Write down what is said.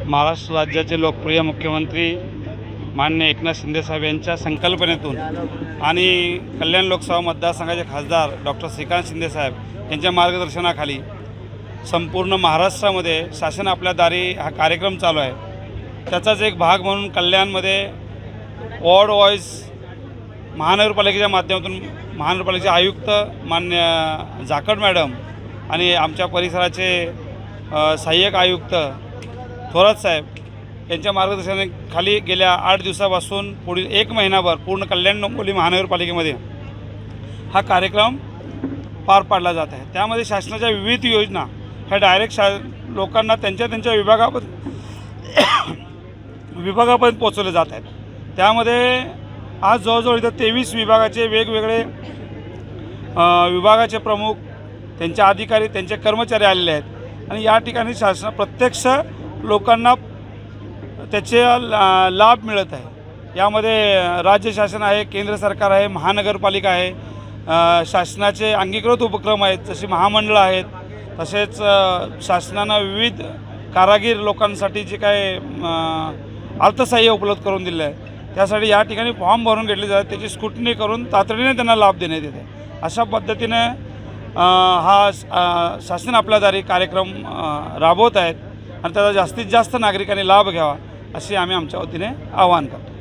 महाराष्ट्र राज्याचे लोकप्रिय मुख्यमंत्री माननीय एकनाथ शिंदेसाहेब यांच्या संकल्पनेतून आणि कल्याण लोकसभा मतदारसंघाचे खासदार डॉक्टर श्रीकांत शिंदेसाहेब यांच्या मार्गदर्शनाखाली संपूर्ण महाराष्ट्रामध्ये शासन आपल्या दारी हा कार्यक्रम चालू आहे। त्याचाच एक भाग म्हणून कल्याणमध्ये वॉर्ड वाईज महानगरपालिकेच्या माध्यमातून महानगरपालिकेचे आयुक्त मान्य जाखड मॅडम आणि आमच्या परिसराचे सहाय्यक आयुक्त थोरात साहेब यांच्या मार्गदर्शनाखाली गेल्या 8 दिवसापासून पुढील 1 महिनाभर पूर्ण कल्याण डोंबिवली महानगरपालिकेमध्ये हा कार्यक्रम पार पाडला जात आहे। त्यामध्ये शासनाच्या विविध योजना ह्या डायरेक्ट लोकांना त्यांच्या विभागापर्यंत पोहोचवले जात आहेत। त्यामध्ये आज जवळजवळ इथं 23 विभागाचे वेगवेगळे विभागाचे प्रमुख, त्यांचे अधिकारी, त्यांचे कर्मचारी आलेले आहेत आणि या ठिकाणी शासन प्रत्यक्ष लोकांना त्याचे लाभ मिळत आहे। यामध्ये राज्य शासन आहे, केंद्र सरकार आहे, महानगरपालिका आहे, शासनाचे अंगीकृत उपक्रम आहेत जसे महामंडळं आहेत, तसेच शासनानं विविध कारागीर लोकांसाठी जे काय अर्थसहाय्य उपलब्ध करून दिले आहे त्यासाठी या ठिकाणी फॉर्म भरून घेतले जातात, त्याची स्क्रुटनी करून तातडीने त्यांना लाभ देण्यात येते। अशा पद्धतीने हा शासन आपल्या दारी कार्यक्रम राबवत आहेत आणि त्याचा जास्तीत जास्त नागरिकांनी लाभ घ्यावा असे आम्ही आमच्या वतीने आवाहन करतो।